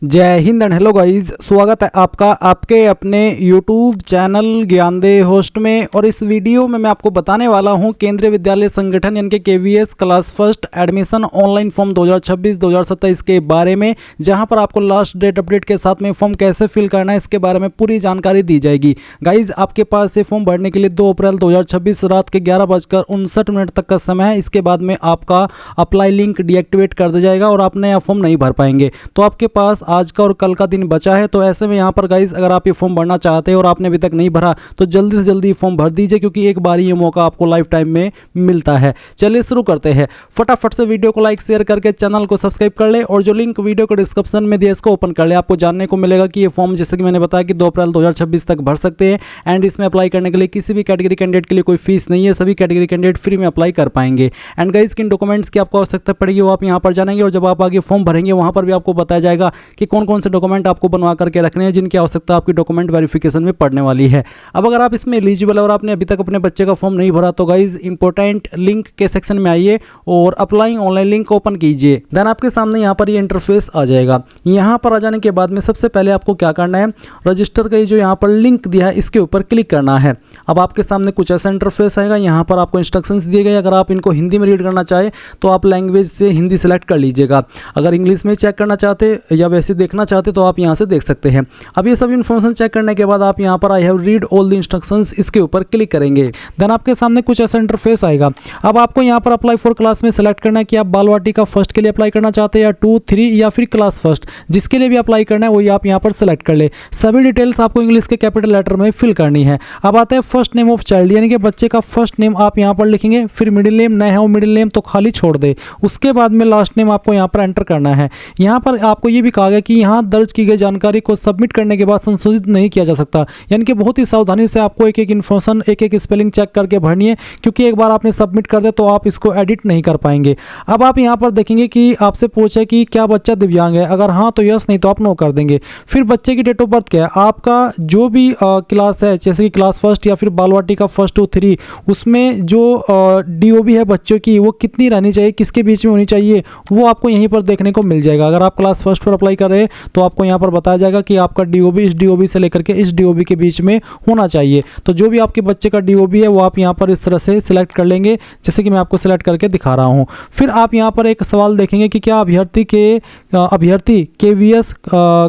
जय Hind and hello guys, स्वागत है आपका आपके अपने YouTube चैनल ज्ञानदेव होस्ट में। और इस वीडियो में मैं आपको बताने वाला हूं केंद्रीय विद्यालय संगठन यानी कि KVS class first admission online form 2026-2027 के बारे में, जहां पर आपको लास्ट डेट अपडेट के साथ में फॉर्म कैसे फिल करना है इसके बारे में पूरी जानकारी दी जाएगी। गाइज आपके पास ये फॉर्म भरने के लिए 2 अप्रैल 2026 रात के 11:59 तक का समय है। इसके बाद में आपका अप्लाई लिंक डीएक्टिवेट कर दिया जाएगा और आप नया फॉर्म नहीं भर पाएंगे। तो आपके पास आज का और कल का दिन बचा है। तो ऐसे में यहाँ पर गाइज अगर आप ये फॉर्म भरना चाहते हैं और आपने अभी तक नहीं भरा तो जल्दी से जल्दी फॉर्म भर दीजिए, क्योंकि एक बार ये मौका आपको लाइफ टाइम में मिलता है। चलिए शुरू करते हैं। फटाफट से वीडियो को लाइक शेयर करके चैनल को सब्सक्राइब कर ले और जो लिंक वीडियो को डिस्क्रिप्शन में दिया इसको ओपन कर ले। आपको जानने को मिलेगा कि ये फॉर्म जैसे कि मैंने बताया कि 2 अप्रैल 2026 तक भर सकते हैं। एंड इसमें अप्लाई करने के लिए किसी भी कैटेगरी कैंडिडेट के लिए कोई फीस नहीं है, सभी कैटेगरी कैंडिडेट फ्री में अप्लाई कर पाएंगे। एंड गाइज किन डॉक्यूमेंट्स की आपको आवश्यकता पड़ेगी वो आप यहाँ पर जानेंगे, और जब आप आगे फॉर्म भरेंगे वहाँ पर भी आपको बताया जाएगा कि कौन कौन से डॉक्यूमेंट आपको बनवा करके रखने हैं, जिनकी आवश्यकता आपकी डॉक्यूमेंट वेरिफिकेशन में पड़ने वाली है। अब अगर आप इसमें एलिजिबल और आपने अभी तक अपने बच्चे का फॉर्म नहीं भरा तो गाइज इंपॉर्टेंट लिंक के सेक्शन में आइए और अप्लाइंग ऑनलाइन लिंक ओपन कीजिए। देन आपके सामने यहाँ पर ये इंटरफेस आ जाएगा। यहाँ पर आ जाने के बाद में सबसे पहले आपको क्या करना है, रजिस्टर का जो यहाँ पर लिंक दिया है इसके ऊपर क्लिक करना है। अब आपके सामने कुछ ऐसा इंटरफेस आएगा। यहाँ पर आपको इंस्ट्रक्शंस दिए गए। अगर आप इनको हिंदी में रीड करना चाहे तो आप लैंग्वेज से हिंदी सेलेक्ट कर लीजिएगा। अगर इंग्लिश में चेक करना चाहते या वैसे देखना चाहते तो आप यहाँ से देख सकते हैं। अब ये सब इन्फॉर्मेशन चेक करने के बाद आप यहाँ पर I have read all the instructions इसके ऊपर क्लिक करेंगे। देन आपके सामने कुछ ऐसा इंटरफेस आएगा। अब आपको यहाँ पर अप्लाई फॉर क्लास में सेलेक्ट करना है कि आप बालवाटिका फर्स्ट के लिए अप्लाई करना चाहते हैं या 2, 3 या फिर क्लास फर्स्ट, जिसके लिए भी अप्लाई करना है वही आप यहाँ पर सेलेक्ट कर ले। सभी डिटेल्स आपको इंग्लिश के कैपिटल लेटर में फिल करनी है। अब आता है फर्स्ट नेम ऑफ चाइल्ड, यानी कि बच्चे का फर्स्ट नेम आप यहाँ पर लिखेंगे। फिर मिडिल नेम न है वो मिडिल नेम तो खाली छोड़ दे। उसके बाद में लास्ट नेम आपको यहाँ पर एंटर करना है। यहाँ पर आपको ये भी कहा गया कि यहाँ दर्ज की गई जानकारी को सबमिट करने के बाद संशोधित नहीं किया जा सकता, यानी कि बहुत ही सावधानी से आपको एक एक इन्फॉर्मेशन एक एक स्पेलिंग चेक करके भरनी है, क्योंकि एक बार आपने सबमिट कर दिया तो आप इसको एडिट नहीं कर पाएंगे। अब आप यहाँ पर देखेंगे कि आपसे पूछे कि क्या बच्चा दिव्यांग है, अगर हाँ तो यस, नहीं तो आप नो कर देंगे। फिर बच्चे की डेट ऑफ बर्थ क्या है, आपका जो भी क्लास है जैसे कि क्लास फर्स्ट या फिर बालवाटिका फर्स्ट 2, 3, उसमें जो DOB है बच्चों की वो कितनी रहनी चाहिए, किसके बीच में होनी चाहिए, वो आपको यहीं पर देखने को मिल जाएगा। अगर आप क्लास फर्स्ट पर अप्लाई कर रहे हैं तो आपको यहाँ पर बताया जाएगा कि आपका DOB इस DOB से लेकर के इस DOB के बीच में होना चाहिए। तो जो भी आपके बच्चे का DOB है वो आप यहाँ पर इस तरह से सिलेक्ट कर लेंगे, जैसे कि मैं आपको सिलेक्ट करके दिखा रहा हूँ। फिर आप यहाँ पर एक सवाल देखेंगे कि क्या अभ्यर्थी KVS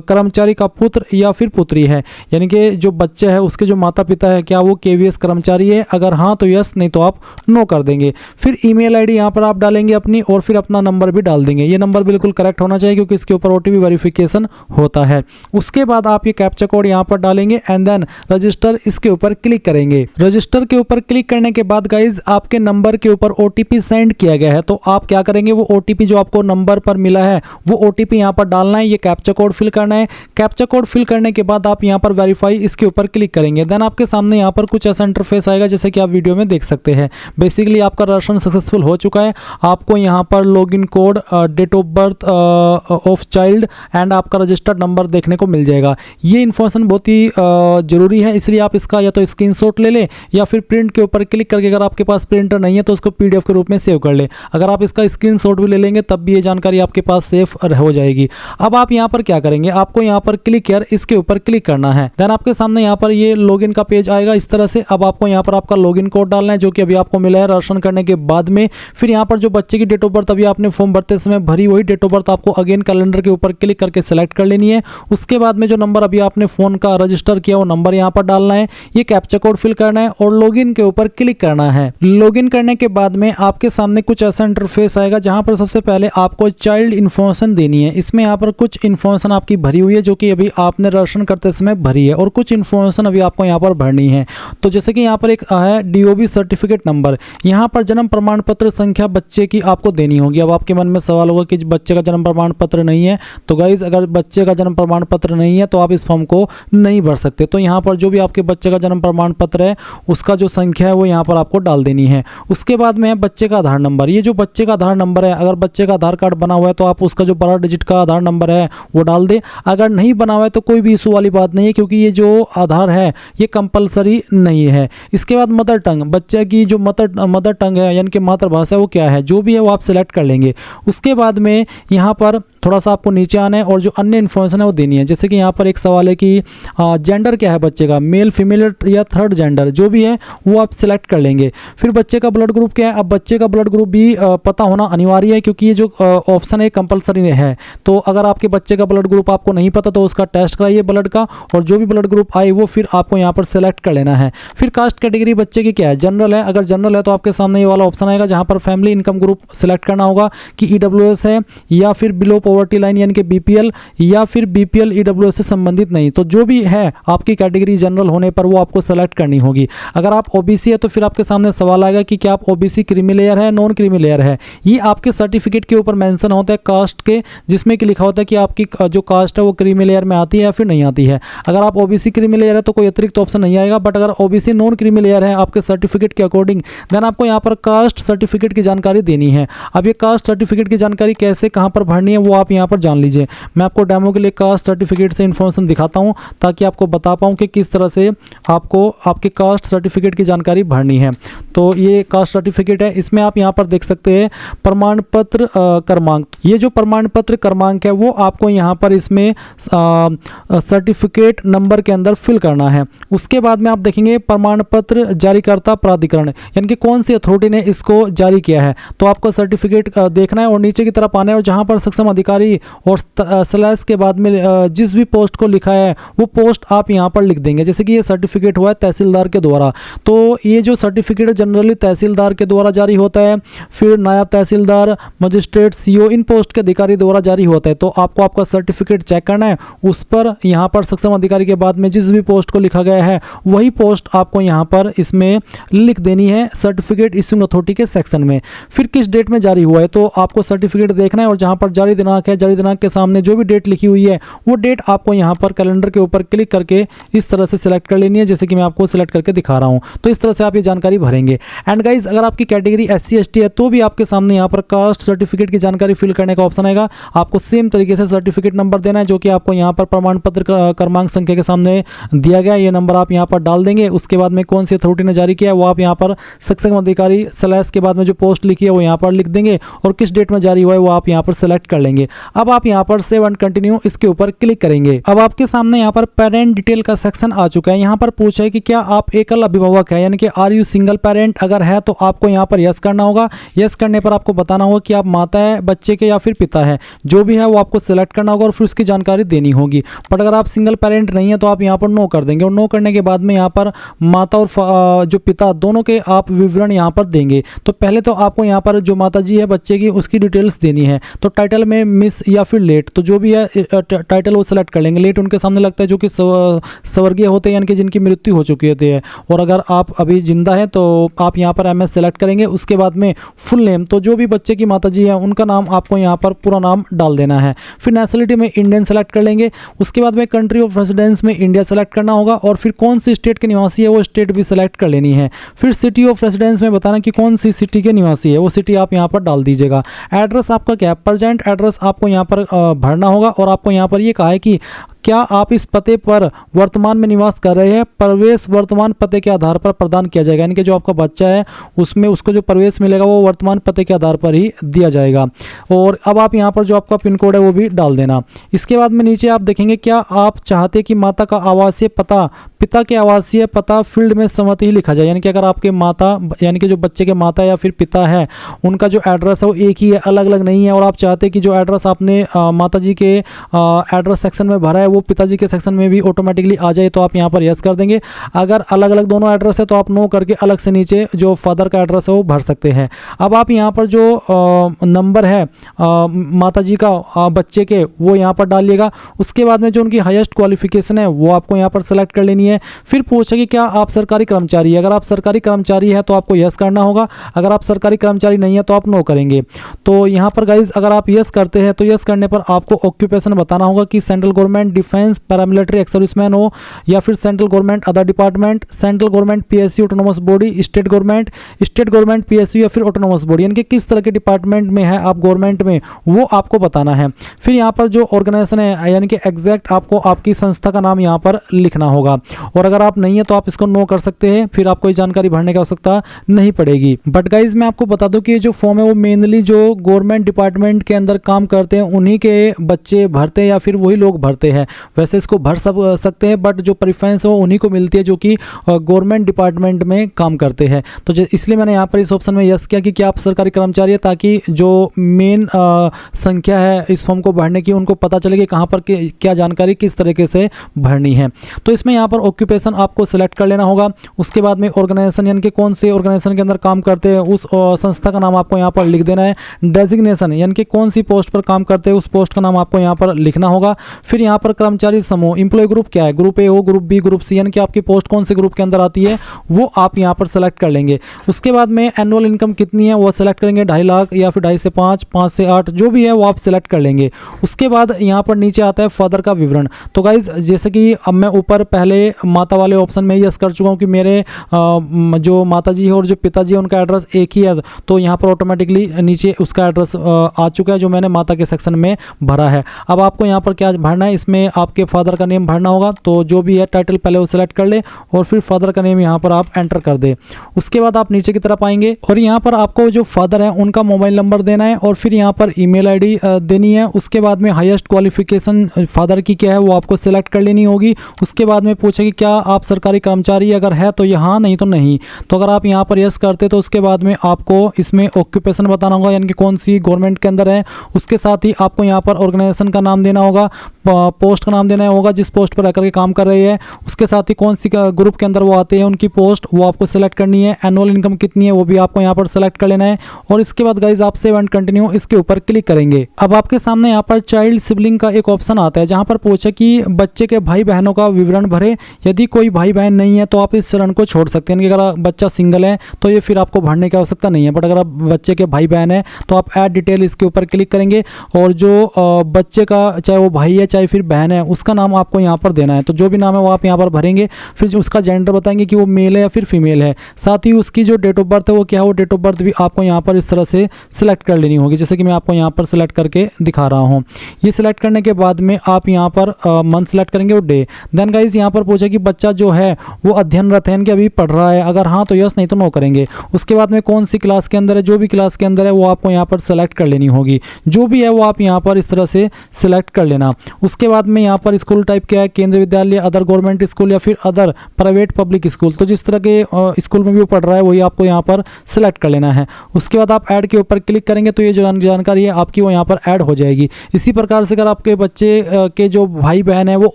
कर्मचारी का पुत्र या फिर पुत्री है, यानी कि जो बच्चा है उसके जो माता पिता है क्या वो KVS कर्मचारी है, अगर हाँ तो यस, नहीं तो आप नो कर देंगे। फिर ईमेल ID यहाँ पर आप डालेंगे अपनी, और फिर अपना नंबर भी डाल देंगे। ये नंबर बिल्कुल करेक्ट होना चाहिए क्योंकि इसके ऊपर OTP वेरिफिकेशन होता है। उसके बाद आप ये कैप्चा कोड यहाँ पर डालेंगे एंड देन रजिस्टर इसके ऊपर क्लिक करेंगे। रजिस्टर के ऊपर क्लिक करने के बाद गाइज आपके नंबर के ऊपर OTP सेंड किया गया है, तो आप क्या करेंगे, वो OTP जो आपको नंबर पर मिला है वो OTP यहाँ पर डालना है। ये कैप्चा कोड फिल करना है। कैप्चा कोड फिल करने के बाद आप यहाँ पर वेरीफाई इसके ऊपर क्लिक करेंगे। देन आपके सामने यहाँ पर कुछ ऐसा इंटरफेस आएगा जैसे कि आप वीडियो में देख सकते हैं। बेसिकली आपका रजिस्ट्रेशन सक्सेसफुल हो चुका है। आपको यहाँ पर login code, date of birth of child and आपका रजिस्टर्ड नंबर देखने को मिल जाएगा। ये इन्फॉर्मेशन बहुत ही जरूरी है, इसलिए आप इसका या तो स्क्रीनशॉट ले लें या फिर प्रिंट के ऊपर क्लिक करके, अगर आपके पास प्रिंटर नहीं है तो उसको PDF के रूप में सेव कर लें। अगर आप इसका स्क्रीनशॉट भी ले लेंगे तब भी ये जानकारी आपके पास सेफ हो जाएगी। अब आप यहाँ पर क्या करेंगे, आपको यहाँ पर क्लिक हियर इसके ऊपर क्लिक करना है। देन आपके सामने यहाँ पर ये लॉगिन का पेज आएगा इस तरह से। अब आपको यहाँ पर आपका लॉगिन कोड डालना है जो कि अभी आपको मिला है रजिस्ट्रेशन करने के बाद में। फिर यहाँ पर जो बच्चे की डेट ऑफ बर्थ अभी आपने फॉर्म भरते समय भरी, वही डेट ऑफ बर्थ आपको अगेन कैलेंडर के ऊपर क्लिक करके सेलेक्ट कर लेनी है। उसके बाद में जो नंबर अभी आपने फोन का रजिस्टर किया वो नंबर यहाँ पर डालना है। ये कैप्चा कोड फिल करना है और लॉगिन के ऊपर क्लिक करना है। लॉगिन करने के बाद में आपके सामने कुछ ऐसा इंटरफेस आएगा जहां पर सबसे पहले आपको चाइल्ड इन्फॉर्मेशन देनी है। इसमें यहाँ पर कुछ इन्फॉर्मेशन आपकी भरी हुई है जो कि अभी आपने रजिस्ट्रेशन करते समय भरी है, और कुछ इन्फॉर्मेशन अभी आपको यहाँ पर भरनी है। तो जैसे कि यहाँ पर एक है DOB सर्टिफिकेट नंबर, यहाँ पर जन्म प्रमाण पत्र संख्या बच्चे की आपको देनी होगी। अब आपके मन में सवाल होगा कि बच्चे का जन्म प्रमाण पत्र नहीं है, तो गाइज अगर बच्चे का जन्म प्रमाण पत्र नहीं है तो आप इस फॉर्म को नहीं भर सकते। तो यहाँ पर जो भी आपके बच्चे का जन्म प्रमाण पत्र है उसका जो संख्या है वो यहाँ पर आपको डाल देनी है। उसके बाद में है बच्चे का आधार नंबर। ये जो बच्चे का आधार नंबर है, अगर बच्चे का आधार कार्ड बना हुआ है तो आप उसका जो 12 डिजिट का आधार नंबर है वो डाल दे। अगर नहीं बना हुआ है तो कोई भी इशू वाली बात नहीं है, क्योंकि ये जो आधार है ये कंपलसरी नहीं है। इसके बाद मदर टंग, बच्चे की जो मदर टंग है यानी कि मातृभाषा वो क्या है, जो भी है वो आप सिलेक्ट कर लेंगे। उसके बाद में यहाँ पर थोड़ा सा आपको नीचे आना है और जो अन्य इन्फॉर्मेशन है वो देनी है। जैसे कि यहाँ पर एक सवाल है कि जेंडर क्या है बच्चे का, मेल फीमेल या थर्ड जेंडर, जो भी है वो आप सिलेक्ट कर लेंगे। फिर बच्चे का ब्लड ग्रुप क्या है, अब बच्चे का ब्लड ग्रुप भी पता होना अनिवार्य है, क्योंकि ये जो ऑप्शन है कंपलसरी है। तो अगर आपके बच्चे का ब्लड ग्रुप आपको नहीं पता तो उसका टेस्ट कराइए ब्लड का, और जो भी ब्लड ग्रुप आए वो फिर आपको यहाँ पर सेलेक्ट कर लेना है। फिर कास्ट कैटेगरी बच्चे की क्या है, जनरल है। अगर जनरल है तो आपके सामने ये वाला ऑप्शन आएगा जहाँ पर फैमिली इनकम ग्रुप सेलेक्ट करना होगा कि ईडब्ल्यूएस है या फिर बिलो पॉवर्टी लाइन यानी कि बीपीएल, या फिर बीपीएल ईडब्ल्यूएस से संबंधित नहीं। तो जो भी है आपकी कैटेगरी जनरल होने पर वो आपको सेलेक्ट करनी होगी। अगर आप ओबीसी है तो फिर आपके सामने सवाल आएगा कि क्या आप ओबीसी क्रीमी लेयर है, नॉन क्रीमी लेयर है। ये आपके सर्टिफिकेट के ऊपर मेंशन होता है कास्ट के, जिसमें कि लिखा होता है कि आपकी जो कास्ट है वो क्रीमी लेयर में आती है या फिर नहीं आती है। अगर आप ओबीसी क्रीमी लेयर है तो कोई अतिरिक्त ऑप्शन नहीं आएगा, बट अगर ओबीसी नॉन क्रीमी लेयर है आपके सर्टिफिकेट के अकॉर्डिंग, देन आपको यहाँ पर कास्ट सर्टिफिकेट की जानकारी देनी है। अब ये कास्ट सर्टिफिकेट की जानकारी कैसे कहाँ पर भरनी है वो आप यहाँ पर जान लीजिए। मैं आपको डेमो के लिए कास्ट सर्टिफिकेट से इन्फॉर्मेशन दिखाता हूँ ताकि आपको बता पाऊँ कि किस तरह से आपको आपके कास्ट सर्टिफिकेट की जानकारी भरनी है। तो ये कास्ट सर्टिफिकेट है, इसमें आप यहाँ पर देख सकते हैं प्रमाण पत्र क्रमांक। ये जो प्रमाण पत्र क्रमांक है वो आपको यहाँ पर इसमें सर्टिफिकेट नंबर के अंदर फिल करना है। उसके बाद में आप देखेंगे प्रमाण पत्र जारीकर्ता प्राधिकरण, यानी कि कौन सी अथॉरिटी ने इसको जारी किया है। तो आपको सर्टिफिकेट देखना है और नीचे की तरफ आना है और जहाँ पर सक्षम अधिकारी और स्लैश के बाद में जिस भी पोस्ट को लिखा है वो पोस्ट आप यहाँ पर लिख देंगे। जैसे कि ये सर्टिफिकेट हुआ है तहसीलदार के द्वारा, तो ये जो सर्टिफिकेट जनरली तहसीलदार के द्वारा जारी होता है, फिर नायब तहसीलदार, मजिस्ट्रेट, सीओ, इन पोस्ट के अधिकारी द्वारा जारी होता है। तो आपको आपका सर्टिफिकेट चेक करना है, उस पर यहाँ पर सक्षम अधिकारी के बाद में जिस भी पोस्ट को लिखा गया है वही पोस्ट आपको यहाँ पर इसमें लिख देनी है सर्टिफिकेट इश्यूइंग अथॉरिटी के सेक्शन में। फिर किस डेट में जारी हुआ है तो आपको सर्टिफिकेट देखना है और जहाँ पर जारी दिनांक है, जारी दिनांक के सामने जो भी डेट लिखी हुई है वो डेट आपको यहाँ पर कैलेंडर के ऊपर क्लिक करके इस तरह से सिलेक्ट कर लेनी है, जैसे कि मैं आपको सिलेक्ट करके दिखा रहा हूँ। तो इस तरह से आप ये जानकारी भरेंगे। एंड गाइज, अगर आपकी कैटेगरी SC ST है तो भी आपके सामने यहाँ पर कास्ट सर्टिफिकेट की जानकारी फिल करने का ऑप्शन आएगा। आपको सेम तरीके से सर्टिफिकेट नंबर देना है जो कि आपको यहाँ पर प्रमाण पत्र क्रमांक संख्या के सामने दिया गया, ये नंबर आप यहाँ पर डाल देंगे। उसके बाद में कौन सी अथॉरिटी ने जारी किया है वो आप यहाँ पर सक्षम अधिकारी स्लैश के बाद में जो पोस्ट लिखी है वो यहाँ पर लिख देंगे और किस डेट में जारी हुआ है वो आप यहाँ पर सेलेक्ट कर लेंगे। अब आप यहाँ पर सेव एंड कंटिन्यू इसके ऊपर क्लिक करेंगे। अब आपके सामने यहाँ पर पेरेंट डिटेल का सेक्शन आ चुका है। यहाँ पर पूछा है कि क्या आप एकल अभिभावक है, यानी कि आर यू सिंगल पेरेंट। अगर है तो आपको यहाँ पर यस करना होगा। यस करने पर आपको बताना होगा कि आप माता है बच्चे के या फिर पिता है, जो भी है वो आपको सिलेक्ट करना होगा और फिर उसकी जानकारी देनी होगी। बट अगर आप सिंगल पेरेंट नहीं है तो आप यहाँ पर नो कर देंगे और नो करने के बाद में यहाँ पर माता और जो पिता दोनों के आप विवरण यहाँ पर देंगे। तो पहले तो आपको यहाँ पर जो माता जी है बच्चे की उसकी डिटेल्स देनी है। तो टाइटल में मिस या फिर लेट, तो जो भी है टाइटल वो सिलेक्ट कर लेंगे। लेट उनके सामने लगता है जो कि स्वर्गीय होते हैं, यानी कि जिनकी मृत्यु हो चुकी होती है। और अगर आप अभी जिंदा है तो आप यहाँ पर MS सेलेक्ट करेंगे। उसके बाद में फुल नेम, तो जो भी बच्चे की माता जी है उनका नाम आपको यहाँ पर पूरा नाम डाल देना है। फिर नेशनलिटी में इंडियन सेलेक्ट कर लेंगे। उसके बाद में कंट्री ऑफ रेजिडेंस में इंडिया सेलेक्ट करना होगा और फिर कौन सी स्टेट के निवासी है वो स्टेट भी सेलेक्ट कर लेनी है। फिर सिटी ऑफ रेजिडेंस में बताना कि कौन सी सिटी के निवासी है, वो सिटी आप यहाँ पर डाल दीजिएगा। एड्रेस आपका क्या है, प्रेजेंट एड्रेस आपको यहाँ पर भरना होगा और आपको यहाँ पर ये कहा है कि क्या आप इस पते पर वर्तमान में निवास कर रहे हैं। प्रवेश वर्तमान पते के आधार पर प्रदान किया जाएगा, यानी कि जो आपका बच्चा है उसमें उसको जो प्रवेश मिलेगा वो वर्तमान पते के आधार पर ही दिया जाएगा। और अब आप यहाँ पर जो आपका पिन कोड है वो भी डाल देना। इसके बाद में नीचे आप देखेंगे क्या आप चाहते कि माता का आवासीय पता पिता के आवासीय पता फील्ड में सहमति ही लिखा जाए, यानी कि अगर आपके माता यानी कि जो बच्चे के माता या फिर पिता है उनका जो एड्रेस है वो एक ही है, अलग अलग नहीं है, और आप चाहते कि जो एड्रेस आपने माता जी के एड्रेस सेक्शन में भरा है वो पिताजी के सेक्शन में भी ऑटोमेटिकली आ जाए, तो आप यहाँ पर यस कर देंगे। अगर अलग अलग दोनों एड्रेस है तो आप नो करके अलग से नीचे जो फादर का एड्रेस है वो भर सकते हैं। अब आप यहाँ पर जो नंबर है माता जी का बच्चे के वो यहाँ पर डालिएगा। उसके बाद में जो उनकी हाईएस्ट क्वालिफिकेशन है वो आपको यहाँ पर सेलेक्ट कर लेनी है। फिर पूछे कि क्या आप सरकारी कर्मचारी है। अगर आप सरकारी कर्मचारी है तो आपको यस करना होगा। अगर आप सरकारी कर्मचारी नहीं है तो आप नो करेंगे। तो यहाँ पर गाइज अगर आप यस करते हैं तो यस करने पर आपको ऑक्यूपेशन बताना होगा कि central government, defence, paramilitary ex serviceman हो, या फिर central government other department, central government PSU autonomous body, state government PSU या फिर ऑटोनोमस बॉडी, यानी कि किस तरह के डिपार्टमेंट में है आप गवर्नमेंट में, वो आपको बताना है। फिर यहाँ पर जो ऑर्गेनाइजेशन है यानी कि एग्जैक्ट आपको आपकी संस्था का नाम यहाँ पर लिखना होगा, और अगर आप नहीं है तो आप इसको नो कर सकते हैं, फिर आपको ये जानकारी भरने की आवश्यकता नहीं पड़ेगी। बट गाइज मैं आपको बता दूं कि ये जो फॉर्म है वो मेनली जो गवर्नमेंट डिपार्टमेंट के अंदर काम करते हैं उन्हीं के बच्चे भरते हैं या फिर वही लोग भरते हैं। वैसे इसको भर सकते हैं बट जो प्रेफरेंस है वो उन्हीं को मिलती है जो कि गवर्नमेंट डिपार्टमेंट में काम करते हैं। तो इसलिए मैंने यहाँ पर इस ऑप्शन में यस किया कि क्या आप सरकारी कर्मचारी है, ताकि जो मेन संख्या है इस फॉर्म को भरने की उनको पता चले कि कहाँ पर क्या जानकारी किस तरीके से भरनी है। तो इसमें यहाँ पर ऑक्यूपेशन आपको सिलेक्ट कर लेना होगा। उसके बाद में ऑर्गेनाइजेशन यानी कि कौन से ऑर्गेनाइजेशन के अंदर काम करते हैं उस संस्था का नाम आपको यहाँ पर लिख देना है। डेजिग्नेशन यानी कि कौन सी पोस्ट पर काम करते हैं उस पोस्ट का नाम आपको यहाँ पर लिखना होगा। फिर यहाँ पर कर्मचारी समूह, एम्प्लॉय ग्रुप क्या है, ग्रुप ए हो, ग्रुप बी, ग्रुप सी, यानी कि आपकी पोस्ट कौन से ग्रुप के अंदर आती है वो आप यहाँ पर सेलेक्ट कर लेंगे। उसके बाद में एनुअल इनकम कितनी है वो सेलेक्ट करेंगे, 2.5 लाख या फिर 2.5 से 5, 5 से 8 जो भी है वो आप सेलेक्ट कर लेंगे। उसके बाद यहाँ पर नीचे आता है फादर का विवरण। तो गाइज जैसे कि अब मैं ऊपर पहले माता वाले ऑप्शन में यस कर चुका हूँ कि मेरे जो माता जी है और जो पिताजी है उनका एड्रेस एक ही है, तो यहाँ पर ऑटोमेटिकली नीचे उसका एड्रेस आ चुका है जो मैंने माता के सेक्शन में भरा है। अब आपको यहाँ पर क्या भरना है, इसमें आपके फादर का नेम भरना होगा। तो जो भी है टाइटल पहले वो सिलेक्ट कर ले और फिर फादर का नेम यहाँ पर आप एंटर कर दे। उसके बाद आप नीचे की तरफ आएंगे और यहाँ पर आपको जो फादर है उनका मोबाइल नंबर देना है और फिर यहाँ पर ईमेल आईडी देनी है। उसके बाद में हाईएस्ट क्वालिफिकेशन फादर की क्या है वो आपको सिलेक्ट कर लेनी होगी। उसके बाद में पूछेगी क्या आप सरकारी कर्मचारी, अगर है तो यहाँ, नहीं तो नहीं। तो अगर आप यहाँ पर यस करते तो उसके बाद में आपको इसमें ऑक्यूपेशन बताना होगा यानी कि कौन सी गवर्नमेंट के अंदर है। उसके साथ ही आपको यहाँ पर ऑर्गेनाइजेशन का नाम देना होगा, पोस्ट का नाम देना होगा जिस पोस्ट पर रहकर के काम कर रहे हैं। उसके साथ ही कौन सी ग्रुप के अंदर वो आते हैं उनकी पोस्ट वो आपको सिलेक्ट करनी है। एनुअल इनकम कितनी है वो भी आपको यहाँ पर सिलेक्ट कर लेना है। और इसके बाद गाइज आप सेव एंड कंटिन्यू इसके ऊपर क्लिक करेंगे। अब आपके सामने यहाँ पर चाइल्ड सिबलिंग का एक ऑप्शन आता है जहाँ पर पूछे कि बच्चे के भाई बहनों का विवरण भरे। यदि कोई भाई बहन नहीं है तो आप इस चरण को छोड़ सकते हैं। अगर बच्चा सिंगल है तो ये फिर आपको भरने की आवश्यकता नहीं है, बट अगर आप बच्चे के भाई बहन है तो आप ऐड डिटेल इसके ऊपर क्लिक करेंगे और जो बच्चे का चाहे वो भाई है चाहे फिर बहन है उसका नाम आपको यहाँ पर देना है। तो जो भी नाम है वो आप यहाँ पर भरेंगे, फिर उसका जेंडर बताएंगे कि वो मेल है या फिर फीमेल है। साथ ही उसकी जो डेट ऑफ बर्थ है वो क्या है, वो डेट ऑफ बर्थ भी आपको यहाँ पर इस तरह से सिलेक्ट कर लेनी होगी, जैसे कि मैं आपको यहाँ पर सिलेक्ट करके दिखा रहा हूँ। ये सिलेक्ट करने के बाद में आप यहाँ पर मंथ सिलेक्ट करेंगे और डे। देन गाइज यहाँ पर पूछे कि बच्चा जो है वो अध्ययनरत है कि अभी पढ़ रहा है, अगर हाँ तो यस, नहीं तो नो करेंगे। उसके बाद में कौन सी क्लास के अंदर है, जो भी क्लास के अंदर है वो आपको यहाँ पर सेलेक्ट कर लेनी होगी। जो भी है वो आप यहाँ पर इस तरह से सिलेक्ट कर लेना। उसके बाद में यहाँ पर स्कूल टाइप क्या है, केंद्रीय विद्यालय, अदर गवर्नमेंट स्कूल या फिर अदर प्राइवेट पब्लिक स्कूल। तो जिस तरह के स्कूल में भी वो पढ़ रहा है वही आपको यहाँ पर सिलेक्ट कर लेना है। उसके बाद आप ऐड के ऊपर क्लिक करेंगे तो ये जो जानकारी है आपकी वो यहाँ पर ऐड हो जाएगी। इसी प्रकार से अगर आपके बच्चे के जो भाई बहन है वो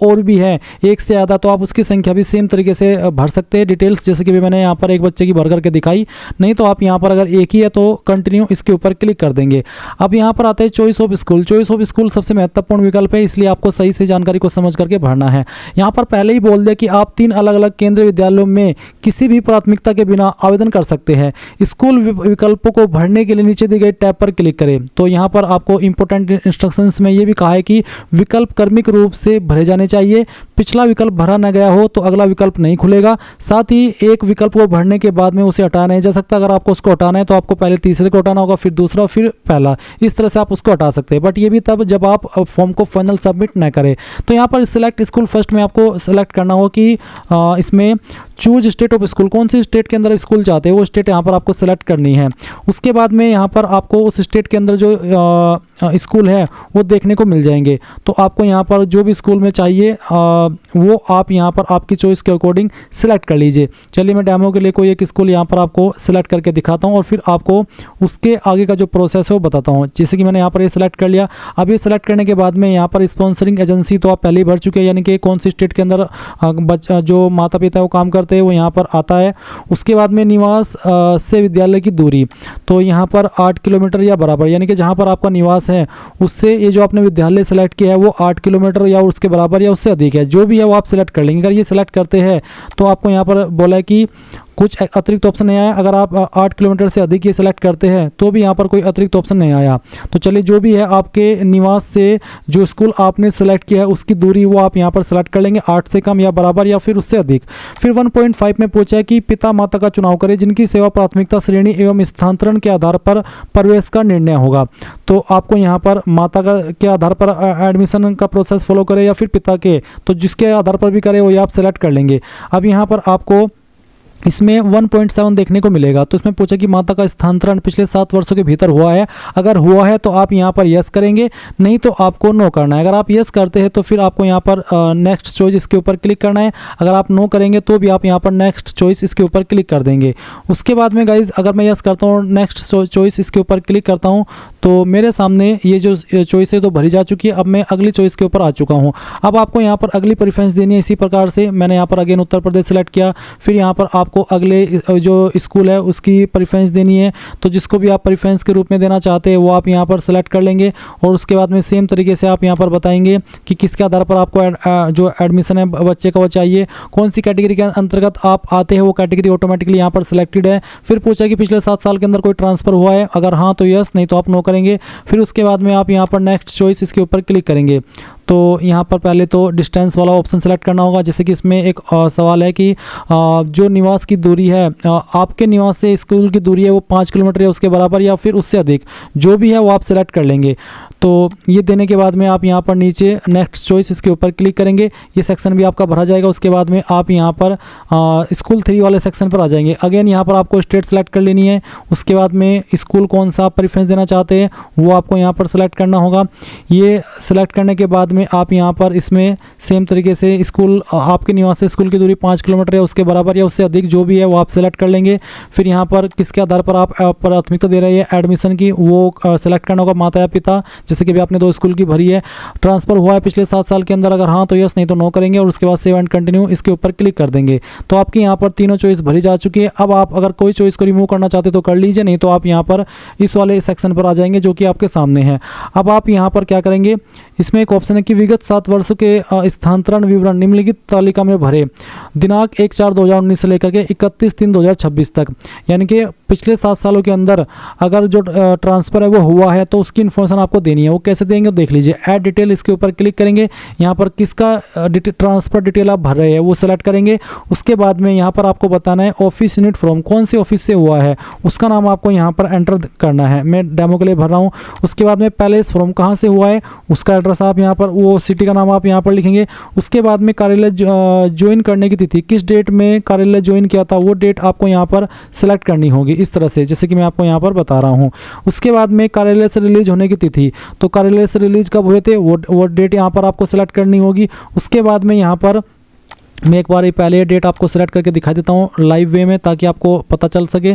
और भी है एक से ज़्यादा तो आप उसकी संख्या भी सेम तरीके से भर सकते हैं डिटेल्स, जैसे कि भी मैंने यहाँ पर एक बच्चे की भर करके दिखाई। नहीं तो आप यहाँ पर अगर एक ही है तो कंटिन्यू इसके ऊपर क्लिक कर देंगे। अब यहाँ पर आता है choice of school. Choice of school सबसे महत्वपूर्ण विकल्प है, इसलिए आपको सही से जानकारी को समझ करके भरना है। यहाँ पर पहले ही बोल दिया कि आप 3 अलग अलग केंद्रीय विद्यालयों में किसी भी प्राथमिकता के बिना आवेदन कर सकते हैं। स्कूल विकल्पों को भरने के लिए नीचे दी गई टैब पर क्लिक करें। तो यहाँ पर आपको इंपॉर्टेंट इंस्ट्रक्शंस में ये भी कहा है कि विकल्प क्रमिक रूप से भरे जाने चाहिए। पिछला विकल्प भरा न गया हो तो अगला विकल्प नहीं खुलेगा। साथ ही एक विकल्प को भरने के बाद में उसे हटाया नहीं जा सकता। अगर आपको उसको हटाना है तो आपको पहले तीसरे को हटाना होगा, फिर दूसरा, फिर पहला। इस तरह से आप उसको हटा सकते हैं, बट ये भी तब जब आप फॉर्म को फाइनल सबमिट न करें। तो यहाँ पर सिलेक्ट स्कूल फर्स्ट में आपको सेलेक्ट करना होगा कि इसमें चूज स्टेट ऑफ स्कूल, कौन सी स्टेट के अंदर स्कूल चाहते हैं वो स्टेट यहाँ पर आपको सेलेक्ट करनी है। उसके बाद में यहाँ पर आपको उस स्टेट के अंदर जो स्कूल है वो देखने को मिल जाएंगे। तो आपको यहाँ पर जो भी स्कूल में चाहिए वो आप यहाँ पर आपकी चॉइस के अकॉर्डिंग सिलेक्ट कर लीजिए। चलिए मैं डेमो के लिए कोई एक स्कूल यहाँ पर आपको सिलेक्ट करके दिखाता हूँ और फिर आपको उसके आगे का जो प्रोसेस है वो बताता हूँ। जैसे कि मैंने यहाँ पर ये सिलेक्ट कर लिया। अब ये सिलेक्ट करने के बाद में यहाँ पर स्पॉन्सरिंग एजेंसी तो आप पहले ही भर चुके हैं, यानी कि कौन सी स्टेट के अंदर जो माता पिता वो काम करते हैं वो यहाँ पर आता है। उसके बाद में निवास से विद्यालय की दूरी, तो यहाँ पर 8 किलोमीटर या बराबर, यानी कि जहाँ पर आपका निवास है उससे ये जो आपने विद्यालय सेलेक्ट किया है वो 8 किलोमीटर या उसके बराबर या उससे अधिक है। जो भी है वो आप सिलेक्ट कर लेंगे। अगर ये सिलेक्ट करते हैं तो आपको यहाँ पर बोला है कि कुछ अतिरिक्त ऑप्शन नहीं आया। अगर आप 8 किलोमीटर से अधिक ये सिलेक्ट करते हैं तो भी यहाँ पर कोई अतिरिक्त ऑप्शन नहीं आया। तो चलिए, जो भी है आपके निवास से जो स्कूल आपने सेलेक्ट किया है उसकी दूरी वो आप यहाँ पर सेलेक्ट कर लेंगे, 8 से कम या बराबर या फिर उससे अधिक। फिर 1.5 में पूछा है कि पिता माता का चुनाव करें जिनकी सेवा प्राथमिकता श्रेणी एवं स्थानांतरण के आधार पर प्रवेश का निर्णय होगा। तो आपको यहाँ पर माता का के आधार पर एडमिशन का प्रोसेस फॉलो करें या फिर पिता के, तो जिसके आधार पर भी करें वो आप सेलेक्ट कर लेंगे। अब यहाँ पर आपको इसमें 1.7 देखने को मिलेगा। तो इसमें पूछा कि माता का स्थानांतरण पिछले 7 वर्षों के भीतर हुआ है। अगर हुआ है तो आप यहाँ पर यस करेंगे, नहीं तो आपको नो करना है। अगर आप यस करते हैं तो फिर आपको यहाँ पर नेक्स्ट चॉइस इसके ऊपर क्लिक करना है। अगर आप नो करेंगे तो भी आप यहाँ पर नेक्स्ट चॉइस इसके ऊपर क्लिक कर देंगे। उसके बाद में गाइज अगर मैं यस करता हूँ, नेक्स्ट चॉइस इसके ऊपर क्लिक करता हूँ, तो मेरे सामने ये जो चॉइस है तो भरी जा चुकी है। अब मैं अगली चॉइस के ऊपर आ चुका हूँ। अब आपको यहाँ पर अगली प्रेफरेंस देनी है। इसी प्रकार से मैंने यहाँ पर अगेन उत्तर प्रदेश सेलेक्ट किया। फिर यहाँ पर आपको अगले जो स्कूल है उसकी प्रेफरेंस देनी है। तो जिसको भी आप प्रेफरेंस के रूप में देना चाहते हैं वो आप यहाँ पर सेलेक्ट कर लेंगे। और उसके बाद में सेम तरीके से आप यहाँ पर बताएंगे कि किसके आधार पर आपको जो एडमिशन है बच्चे का वो चाहिए, कौन सी कैटेगरी के अंतर्गत आप आते हैं वो कैटेगरी ऑटोमेटिकली यहाँ पर सिलेक्टेड है। फिर पूछा कि पिछले 7 साल के अंदर कोई ट्रांसफ़र हुआ है, अगर हाँ तो यस, नहीं तो आप नो करेंगे। फिर उसके बाद में आप यहाँ पर नेक्स्ट चॉइस इसके ऊपर क्लिक करेंगे। तो यहाँ पर पहले तो डिस्टेंस वाला ऑप्शन सेलेक्ट करना होगा। जैसे कि इसमें एक सवाल है कि जो निवास की दूरी है, आपके निवास से स्कूल की दूरी है वो 5 किलोमीटर या उसके बराबर या फिर उससे अधिक, जो भी है वो आप सेलेक्ट कर लेंगे। तो ये देने के बाद में आप यहाँ पर नीचे नेक्स्ट चॉइस इसके ऊपर क्लिक करेंगे। ये सेक्शन भी आपका भरा जाएगा। उसके बाद में आप यहाँ पर स्कूल 3 वाले सेक्शन पर आ जाएंगे। अगेन यहाँ पर आपको स्टेट सेलेक्ट कर लेनी है। उसके बाद में स्कूल कौन सा आप प्रेफरेंस देना चाहते हैं वो आपको यहाँ पर सेलेक्ट करना होगा। ये सेलेक्ट करने के बाद में आप यहाँ पर इसमें सेम तरीके से स्कूल आपके निवास से स्कूल की दूरी 5 किलोमीटर या उसके बराबर या उससे अधिक जो भी है वो आप सेलेक्ट कर लेंगे। फिर यहाँ पर किसके आधार पर आप प्राथमिकता दे रहे हैं एडमिशन की वो सेलेक्ट करना होगा, माता या पिता। जैसे कि अभी आपने 2 स्कूल की भरी है, ट्रांसफ़र हुआ है पिछले 7 साल के अंदर, अगर हाँ तो यस, नहीं तो नो करेंगे। और उसके बाद सेव एंड कंटिन्यू इसके ऊपर क्लिक कर देंगे। तो आपकी यहाँ पर तीनों चॉइस भरी जा चुकी है। अब आप अगर कोई चॉइस को रिमूव करना चाहते तो कर लीजिए, नहीं तो आप यहाँ पर इस वाले सेक्शन पर आ जाएंगे जो कि आपके सामने है। अब आप यहाँ पर क्या करेंगे, इसमें एक ऑप्शन है कि विगत 7 वर्षों के स्थानांतरण विवरण निम्नलिखित तालिका में भरे दिनांक 1/4/2019 से लेकर के 31/3/2026 तक। यानी कि पिछले 7 सालों के अंदर अगर जो ट्रांसफ़र है वो हुआ है तो उसकी इन्फॉर्मेशन आपको देनी है। वो कैसे देंगे देख लीजिए। ऐड डिटेल इसके ऊपर क्लिक करेंगे। यहाँ पर किसका ट्रांसफ़र डिटेल आप भर रहे हैं वो सेलेक्ट करेंगे। उसके बाद में यहाँ पर आपको बताना है ऑफिस यूनिट फ्रॉम, कौन से ऑफिस से हुआ है उसका नाम आपको यहाँ पर एंटर करना है। मैं डेमो के लिए भर रहा हूँ। उसके बाद में पैलेस फ्रॉम, कहाँ से हुआ है उसका एड्रेस आप यहाँ पर, वो सिटी का नाम आप यहाँ पर लिखेंगे। उसके बाद में कार्यालय ज्वाइन करने की तिथि, किस डेट में कार्यालय ज्वाइन किया था वो डेट आपको यहाँ पर सेलेक्ट करनी होगी इस तरह से, जैसे कि मैं आपको यहाँ पर बता रहा हूँ। उसके बाद में कार्यालय से रिलीज होने की तिथि, तो कार्यालय से रिलीज कब हुए थे वो डेट यहाँ पर आपको सेलेक्ट करनी होगी। उसके बाद में यहाँ पर मैं एक बार पहले डेट आपको सेलेक्ट करके दिखा देता हूँ लाइव वे में ताकि आपको पता चल सके।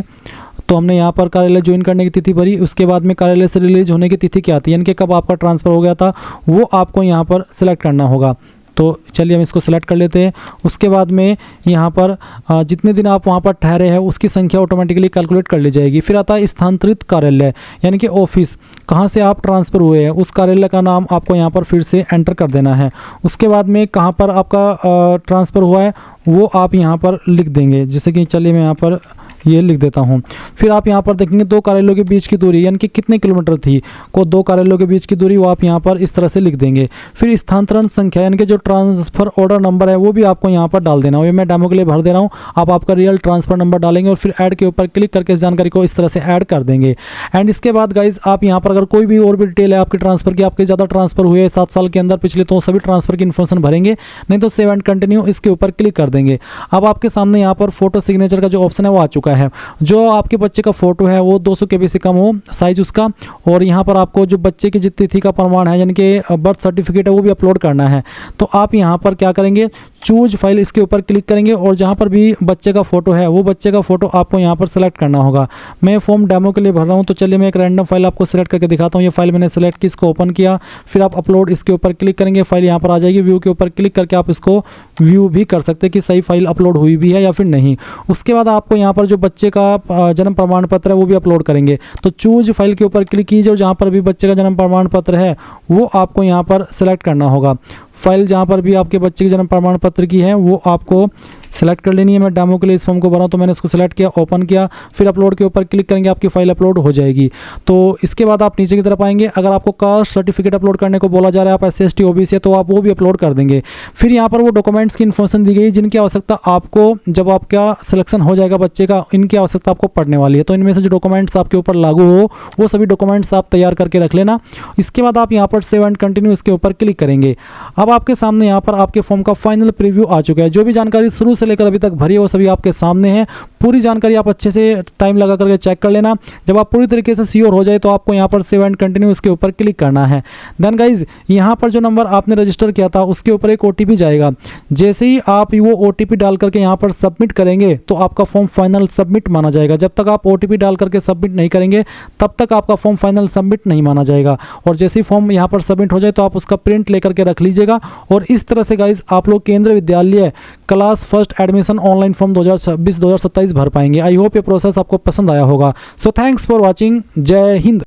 तो हमने यहाँ पर कार्यालय ज्वाइन करने की तिथि भरी। उसके बाद में कार्यालय से रिलीज होने की तिथि क्या आती है, यानी कि कब आपका ट्रांसफ़र हो गया था वो आपको यहाँ पर सेलेक्ट करना होगा। तो चलिए हम इसको सेलेक्ट कर लेते हैं। उसके बाद में यहाँ पर जितने दिन आप वहाँ पर ठहरे हैं उसकी संख्या ऑटोमेटिकली कैलकुलेट कर ली जाएगी। फिर आता है स्थानांतरित कार्यालय, यानी कि ऑफिस, कहाँ से आप ट्रांसफ़र हुए हैं उस कार्यालय का नाम आपको यहाँ पर फिर से एंटर कर देना है। उसके बाद में कहाँ पर आपका ट्रांसफ़र हुआ है वो आप यहाँ पर लिख देंगे। जैसे कि चलिए मैं यहाँ पर ये लिख देता हूँ। फिर आप यहाँ पर देखेंगे 2 कार्यालयों के बीच की दूरी, यानी कि कितने किलोमीटर थी को 2 कार्यालयों के बीच की दूरी वो आप यहाँ पर इस तरह से लिख देंगे। फिर स्थानांतरण संख्या, यानी कि जो ट्रांसफ़र ऑर्डर नंबर है वो भी आपको यहाँ पर डाल देना हो। ये मैं डेमो के लिए भर दे रहा हूँ, आप आपका रियल ट्रांसफ़र नंबर डालेंगे और फिर ऐड के ऊपर क्लिक करके इस जानकारी को इस तरह से ऐड कर देंगे। एंड इसके बाद गाइज आप यहाँ पर अगर कोई भी और भी डिटेल है आपके ट्रांसफ़र की, आपके ज़्यादा ट्रांसफ़र हुए 7 साल के अंदर पिछले, तो सभी ट्रांसफ़र की इन्फॉर्मेशन भरेंगे, नहीं तो सेव एंड कंटिन्यू इसके ऊपर क्लिक कर देंगे। अब आपके सामने यहाँ पर फोटो सिग्नेचर का जो ऑप्शन है वो आ चुका है। जो आपके बच्चे का फोटो है वो 200 KB से कम हो साइज उसका, और यहाँ पर आपको जो बच्चे की जितनी तिथि का प्रमाण है यानी कि बर्थ सर्टिफिकेट है वो भी अपलोड करना है। तो आप यहाँ पर क्या करेंगे, चूज फाइल इसके ऊपर क्लिक करेंगे और जहाँ पर भी बच्चे का फोटो है वो बच्चे का फोटो आपको यहाँ पर सेलेक्ट करना होगा। मैं फॉर्म डेमो के लिए भर रहा हूँ, तो चलिए मैं एक रैंडम फाइल आपको सेलेक्ट करके दिखाता हूँ। ये फाइल मैंने सेलेक्ट की, इसको ओपन किया, फिर आप अपलोड इसके ऊपर क्लिक करेंगे, फाइल यहाँ पर आ जाएगी। व्यू के ऊपर क्लिक करके आप इसको व्यू भी कर सकते हैं कि सही फाइल अपलोड हुई भी है या फिर नहीं। उसके बाद आपको यहाँ पर जो बच्चे का जन्म प्रमाण पत्र है वो भी अपलोड करेंगे। तो चूज फाइल के ऊपर क्लिक कीजिए और जहाँ पर भी बच्चे का जन्म प्रमाण पत्र है वो आपको यहाँ पर सेलेक्ट करना होगा। फाइल जहाँ पर भी आपके बच्चे के जन्म प्रमाण पत्र की है वो आपको सेलेक्ट कर लेनी है। मैं डेमो के लिए इस फॉर्म को भरा तो मैंने इसको सेलेक्ट किया, ओपन किया, फिर अपलोड के ऊपर क्लिक करेंगे, आपकी फाइल अपलोड हो जाएगी। तो इसके बाद आप नीचे की तरफ आएंगे, अगर आपको कास्ट सर्टिफिकेट अपलोड करने को बोला जा रहा है, आप SC ST OBC है तो आप वो भी अपलोड कर देंगे। फिर यहाँ पर वो डॉक्यूमेंट्स की इन्फॉर्मेशन दी गई जिनकी आवश्यकता आपको जब आपका सिलेक्शन हो जाएगा बच्चे का, इनकी आवश्यकता आपको पड़ने वाली है। तो इनमें से जो डॉक्यूमेंट्स आपके ऊपर लागू हो वो सभी डॉक्यूमेंट्स आप तैयार करके रख लेना। इसके बाद आप यहाँ पर सेव एंड कंटिन्यू इसके ऊपर क्लिक करेंगे। अब आपके सामने यहाँ पर आपके फॉर्म का फाइनल प्रीव्यू आ चुका है। जो भी जानकारी शुरू से लेकर अभी तक भरी वो सभी आपके सामने है। पूरी जानकारी आप अच्छे से टाइम लगा करके चेक कर लेना। जब आप पूरी तरीके से श्योर हो जाए तो आपको यहाँ पर सेव एंड कंटिन्यू इसके ऊपर क्लिक करना है। देन गाइज यहाँ पर जो नंबर आपने रजिस्टर किया था उसके ऊपर एक OTP जाएगा। जैसे ही आप वो OTP डाल करके यहाँ पर सबमिट करेंगे तो आपका फॉर्म फाइनल सबमिट माना जाएगा। जब तक आप OTP डाल करके सबमिट नहीं करेंगे तब तक आपका फॉर्म फाइनल सबमिट नहीं माना जाएगा। और जैसे ही फॉर्म यहाँ पर सबमिट हो जाए तो आप उसका प्रिंट लेकर के रख लीजिएगा। और इस तरह से गाइज आप लोग केंद्रीय विद्यालय class first admission online form 2026-2027 भर पाएंगे। आई होप ये प्रोसेस आपको पसंद आया होगा। So thanks for watching. जय हिंद।